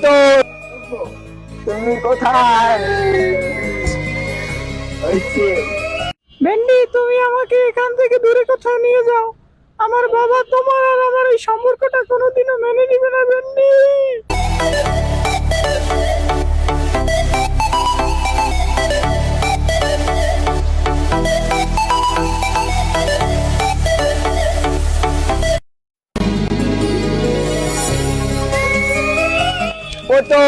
তো তুমি কোথায়? ভেন্ডি, তুমি আমাকে এখান থেকে দূরে কোথাও নিয়ে যাও। আমার বাবা তোমার আর আমার এই সম্পর্কটা কোনোদিনও মেনে নিবে না ভেন্ডি। তো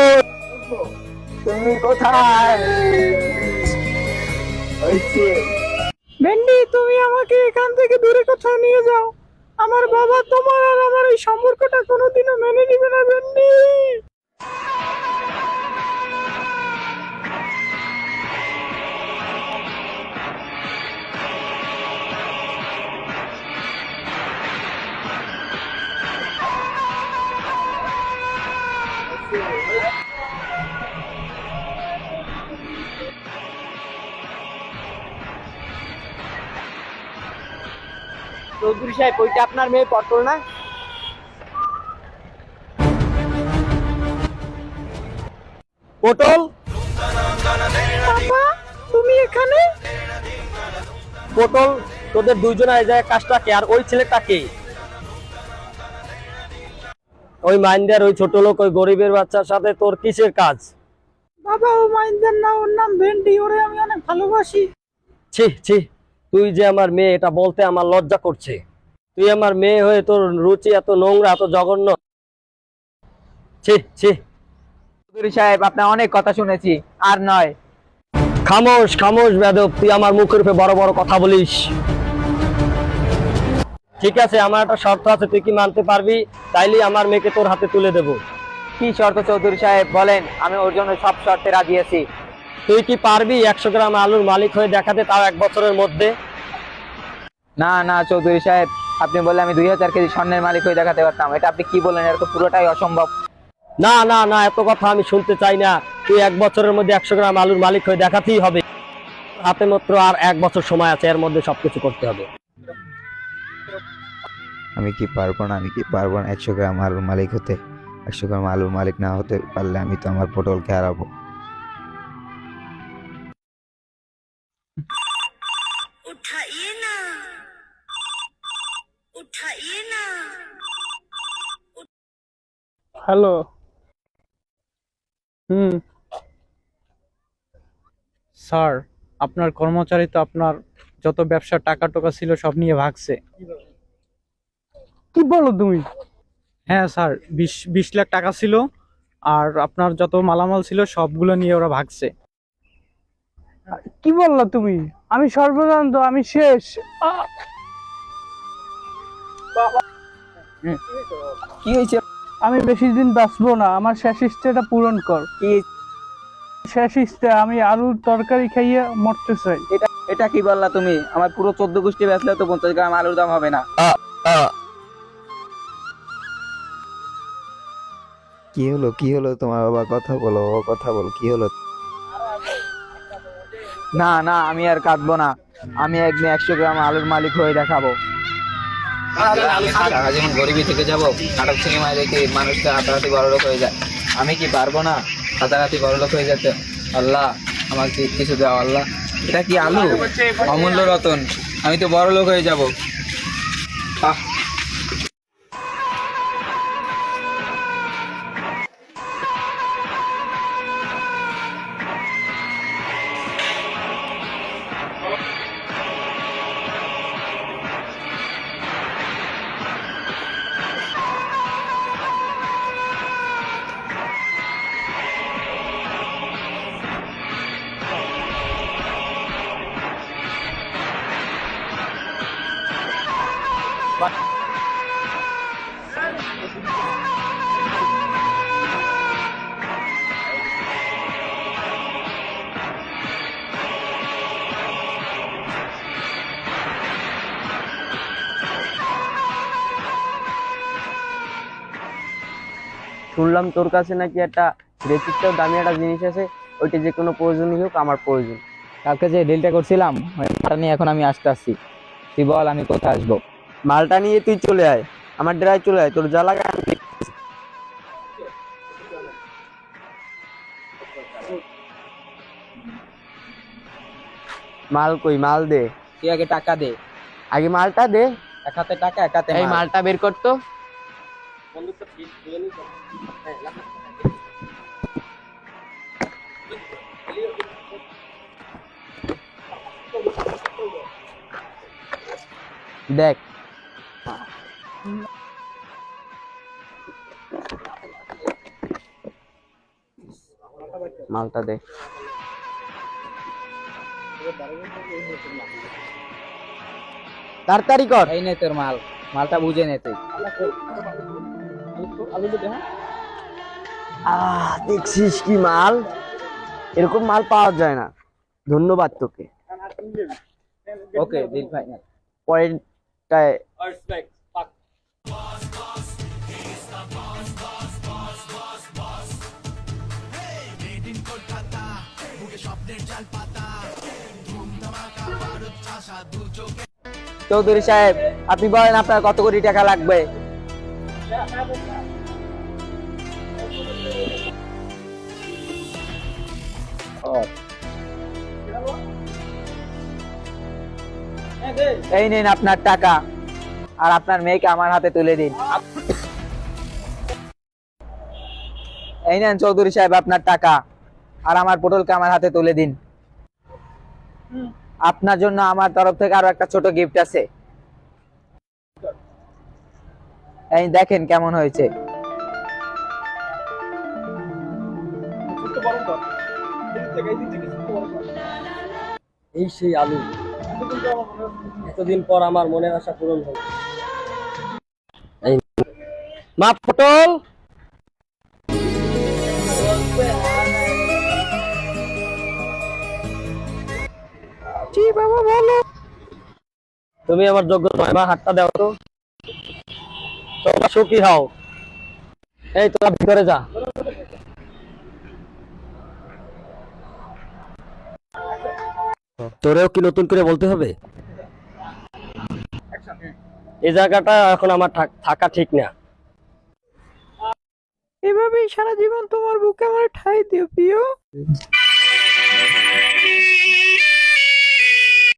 তুমি কোথায়? ভেন্ডি, তুমি আমাকে এখান থেকে দূরে কোথাও নিয়ে যাও। আমার বাবা তোমার আর আমার এই সম্পর্কটা কোনোদিনও মেনে নিবে না ভেন্ডি। চৌধুরী সাহেব, ওইটা আপনার মেয়ে পটল না? পটল, বাবা, তুমি এখানে? পটল, তোদের দুইজনের এই জায়গায় কাজটাকে আর ওই ছেলেটাকে? ওই মাইন্ডার, ওই ছোট লোক, ওই গরিবের বাচ্চার সাথে তোর কিসের কাজ? বাবা, ও মাইন্দার না, ওর নাম ভেন্ডি। ওরে আমি অনেক ভালোবাসি। ছি ছি, তুই যে আমার মেয়ে, এটা বলতে আমার লজ্জা করছে। তুই আমার মেয়ে হয়ে তোর রুচি এত নোংরা, এত জঘন্য। ছি ছি। চৌধুরী সাহেব, আপনার অনেক কথা শুনেছি, আর নয়। খামোশ খামোশ বেদব, তুই আমার মুখের উপরে বড় বড় কথা বলিস। ঠিক আছে, আমার একটা শর্ত আছে, তুই কি মানতে পারবি? তাইলে আমার মেয়েকে তোর হাতে তুলে দেব। কি শর্ত চৌধুরী সাহেব, বলেন। আমি ওর জন্য সব শর্তে রাজি আছি। তুই কি পারবি 100 গ্রাম আলুর মালিক হয়ে দেখাতে, তাও 1 বছরের মধ্যে? না না চৌধুরী সাহেব, আপনি বললে আমি 2000 কেজি স্বর্ণের মালিক হয়ে দেখাতে পারতাম। এটা আপনি কি বললেন? এটা তো পুরোটাই অসম্ভব। না না না, এত কথা আমি শুনতে চাই না। তুই 1 বছরের মধ্যে 100 গ্রাম আলুর মালিক হয়ে দেখাতেই হবে। হাতে মাত্র আর 1 বছর সময় আছে, এর মধ্যে সবকিছু করতে হবে। আমি কি পারবো না? আমি কি পারবো না 100 গ্রাম আলুর মালিক হতে? 100 গ্রাম আলুর মালিক না হতে পারলে আমি তো আমার পটলকে হারাবো। उठाइए ना, उठाइए ना। হ্যালো। স্যার, আপনার কর্মচারী তো আপনার যত ব্যবসার টাকা টোকা ছিল সব নিয়ে ভাগছে। কি বলো তুমি? হ্যাঁ স্যার, 20 লাখ টাকা ছিল, আর আপনার যত মালামাল ছিল সবগুলো নিয়ে ওরা ভাগছে। কি বললা তুমি? আমি সর্বজান্ত, আমি শেষ। কি হয়েছে? আমি বেশি দিন বাঁচবো না, আমার শেষ ইচ্ছাটা পূরণ কর। কি? শেষ ইচ্ছা, আমি আলুর তরকারি খাইয়ে মরতে চাই। এটা কি বললা তুমি? আমার পুরো 14 গোষ্ঠী বেচলে তো 50 গ্রাম আলুর দাম হবে না। কি হলো? কি হলো তোমার? বাবা কথা বলো, বাবা কথা বলো, কি হলো? না না, আমি আর কাটবো না। আমি একদিন 100 গ্রাম আলুর মালিক হয়ে দেখাবো। সারা জীবন গরিবই থেকে যাবো? নাটক সিনেমায় দেখি মানুষটা হাতাহাতি বড়লোক হয়ে যায়। আমি কি পারবো না হাতাহাতি বড়লোক হয়ে যেতে? আল্লাহ, আমাকে কিছু দাও আল্লাহ। এটা কি আলু? অমূল্য রতন, আমি তো বড়লোক হয়ে যাবো। শুনলাম তোর কাছে নাকি একটা রেসিপিটাও দামি একটা জিনিস আছে, ওইটা যে কোনো প্রয়োজনই হোক আমার প্রয়োজন। কালকে যে ডিলটা করছিলাম, ওই মালটা নিয়ে এখন আমি আসতে আসছি। তুই বল আমি কোথায় আসবো? মালটা নিয়ে তুই চলে আয়, আমার ডেরায় চলে আয়, তোর যা লাগে আমি দেখতেছি। মাল কই, মাল দে। তুই আগে টাকা দে। আগে মালটা দে। এক হাতে টাকা, এক হাতে এই মাল। মালটা বের করতো। দেখ, মালটা দে। তাড়াতাড়ি কর। এই নে তোর মাল, মালটা বুঝে নে তুই। দেখছিস কি মাল, এরকম মাল পাওয়া যায় না। ধন্যবাদ তোকে। ওকে, ডিল ফাইনাল। পরেরটায় চৌধুরী সাহেব, আপনি বলেন আপনার কত কোটি টাকা লাগবে? এই নিন আপনার টাকা, আর আপনার মেয়েকে আমার হাতে তুলে দিন। এই নেন চৌধুরী সাহেব আপনার টাকা, আর আমার পটলকে আমার হাতে তুলে দিন। আপনার জন্য আমার তরফ থেকে আরো একটা ছোট গিফট আছে। এই দেখেন কেমন হয়েছে। এই সেই আলু, এতদিন পর আমার মনের আশা পূরণ হলো। এই মা পটল, জি বাবা বলো। তুমি আমার যোগ্য নয় মা, হাতটা দাও তো। তোমরা সুখী হও। এই তোরা ভিতরে যা। তোরেও কি নতুন করে বলতে হবে? এই জায়গাটা এখন আমার থাকা ঠিক না। এভাবেই সারা জীবন তোমার বুকে আমার ঠাঁই দিও প্রিয়।